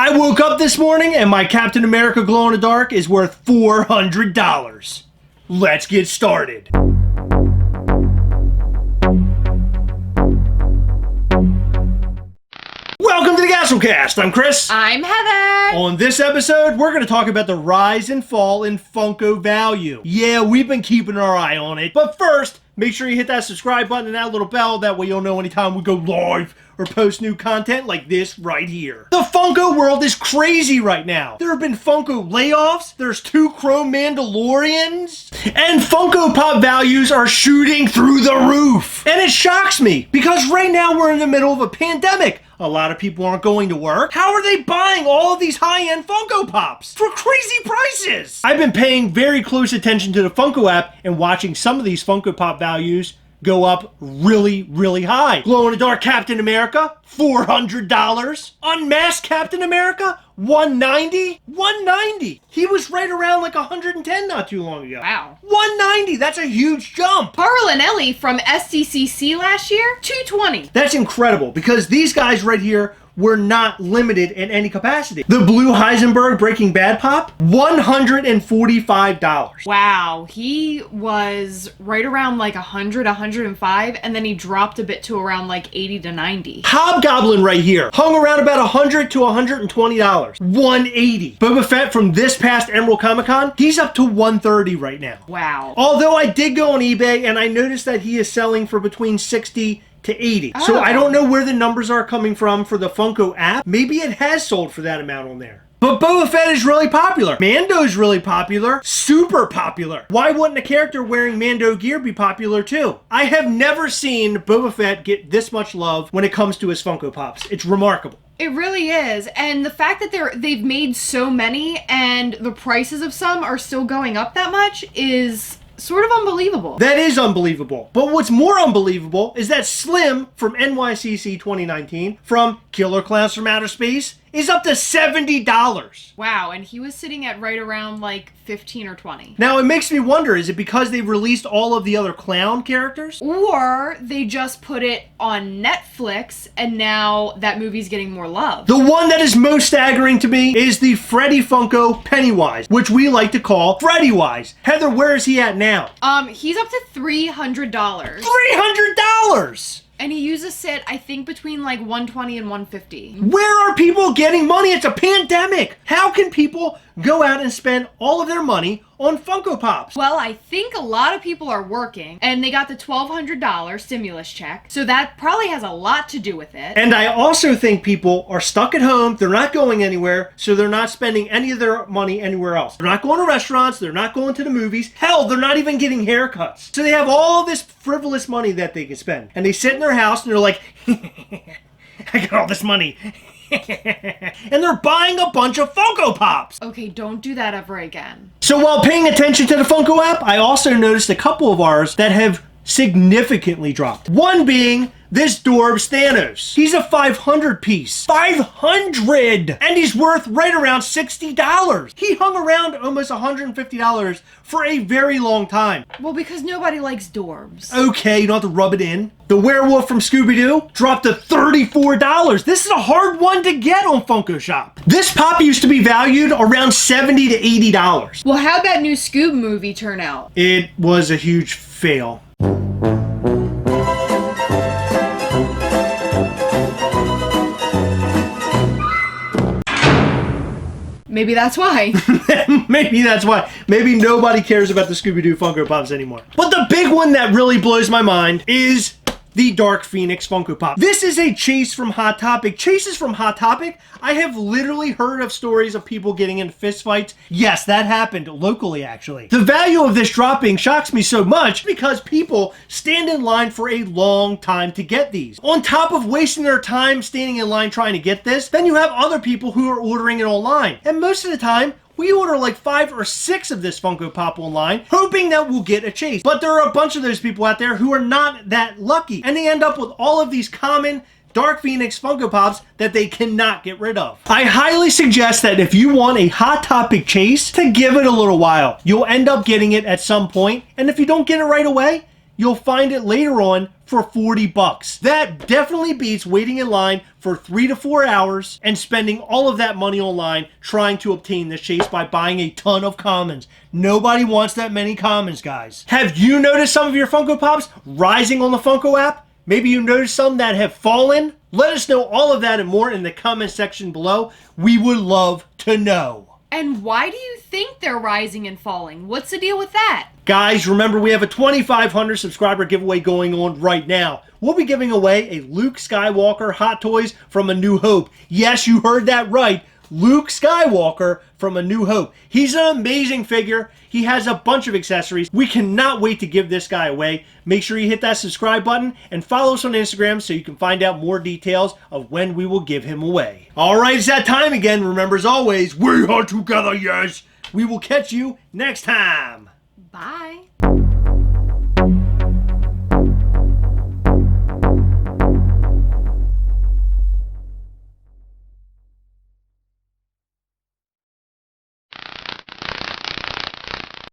I woke up this morning and my Captain America glow in the dark is worth $400. Let's get started. Welcome to the Gastlecast. I'm Chris. I'm Heather. On this episode, we're going to talk about the rise and fall in Funko value. Yeah, we've been keeping our eye on it. But first, make sure you hit that subscribe button and that little bell. That way you'll know anytime we go live or post new content like this right here. The Funko world is crazy right now. There have been Funko layoffs, there's 2 Chrome Mandalorians, and Funko Pop values are shooting through the roof. And it shocks me, because right now we're in the middle of a pandemic. A lot of people aren't going to work. How are they buying all of these high-end Funko Pops for crazy prices? I've been paying very close attention to the Funko app and watching some of these Funko Pop values go up really high. Glow-in-the-dark Captain America, $400. Unmasked Captain America, $190. $190. He was right around like $110 not too long ago. Wow. $190. That's a huge jump. Parlinelli from SDCC last year, $220. That's incredible because these guys right here were not limited in any capacity. The Blue Heisenberg Breaking Bad Pop, $145. Wow, he was right around like 100, 105, and then he dropped a bit to around like 80 to 90. Hobgoblin right here, hung around about $100 to $120. $180. Boba Fett from this past Emerald Comic Con, he's up to $130 right now. Wow. Although I did go on eBay and I noticed that he is selling for between $60 to $80. Oh. So I don't know where the numbers are coming from for the Funko app. Maybe it has sold for that amount on there. But Boba Fett is really popular. Mando's really popular. Super popular. Why wouldn't a character wearing Mando gear be popular too? I have never seen Boba Fett get this much love when it comes to his Funko Pops. It's remarkable. It really is. And the fact that they've made so many and the prices of some are still going up that much is sort of unbelievable. That is unbelievable. But what's more unbelievable is that Slim from NYCC 2019 from Killer Clowns from Outer Space is up to $70. Wow, and he was sitting at right around like 15 or 20. Now it makes me wonder, is it because they've released all of the other clown characters? Or they just put it on Netflix and now that movie's getting more love. The one that is most staggering to me is the Freddy Funko Pennywise, which we like to call Freddy Wise. Heather, where is he at now? He's up to $300. $300! And he used to sit, I think, between like 120 and 150. Where are people getting money? It's a pandemic. How can people go out and spend all of their money on Funko Pops? Well, I think a lot of people are working, and they got the $1,200 stimulus check, so that probably has a lot to do with it. And I also think people are stuck at home, they're not going anywhere, so they're not spending any of their money anywhere else. They're not going to restaurants, they're not going to the movies, hell, they're not even getting haircuts. So they have all this frivolous money that they can spend. And they sit in their house and they're like, I got all this money. And they're buying a bunch of Funko Pops. Okay, don't do that ever again. So while paying attention to the Funko app, I also noticed a couple of ours that have significantly dropped. One being this Dorbs Thanos. He's a 500 piece. 500! And he's worth right around $60. He hung around almost $150 for a very long time. Well, because nobody likes Dorbs. Okay, you don't have to rub it in. The werewolf from Scooby-Doo dropped to $34. This is a hard one to get on Funko Shop. This pop used to be valued around $70 to $80. Well, how'd that new Scoob movie turn out? It was a huge fail. Maybe that's why. Maybe that's why. Maybe nobody cares about the Scooby-Doo Funko Pops anymore. But the big one that really blows my mind is the Dark Phoenix Funko Pop. This is a chase from Hot Topic. Chases from Hot Topic, I have literally heard of stories of people getting in fistfights. Yes, that happened locally, actually. The value of this dropping shocks me so much because people stand in line for a long time to get these. On top of wasting their time standing in line trying to get this, then you have other people who are ordering it online. And most of the time, we order like 5 or 6 of this Funko Pop online, hoping that we'll get a chase. But there are a bunch of those people out there who are not that lucky, and they end up with all of these common Dark Phoenix Funko Pops that they cannot get rid of. I highly suggest that if you want a Hot Topic chase, to give it a little while. You'll end up getting it at some point, and if you don't get it right away, you'll find it later on for 40 bucks. That definitely beats waiting in line for 3 to 4 hours and spending all of that money online trying to obtain this chase by buying a ton of commons. Nobody wants that many commons, guys. Have you noticed some of your Funko Pops rising on the Funko app? Maybe you noticed some that have fallen? Let us know all of that and more in the comment section below. We would love to know. And why do you think they're rising and falling? What's the deal with that? Guys, remember we have a 2,500 subscriber giveaway going on right now. We'll be giving away a Luke Skywalker Hot Toys from A New Hope. Yes, you heard that right. Luke Skywalker from A New Hope. He's an amazing figure. He has a bunch of accessories. We cannot wait to give this guy away. Make sure you hit that subscribe button and follow us on Instagram so you can find out more details of when we will give him away. Alright, it's that time again. Remember, as always, we are together, yes. We will catch you next time. Bye.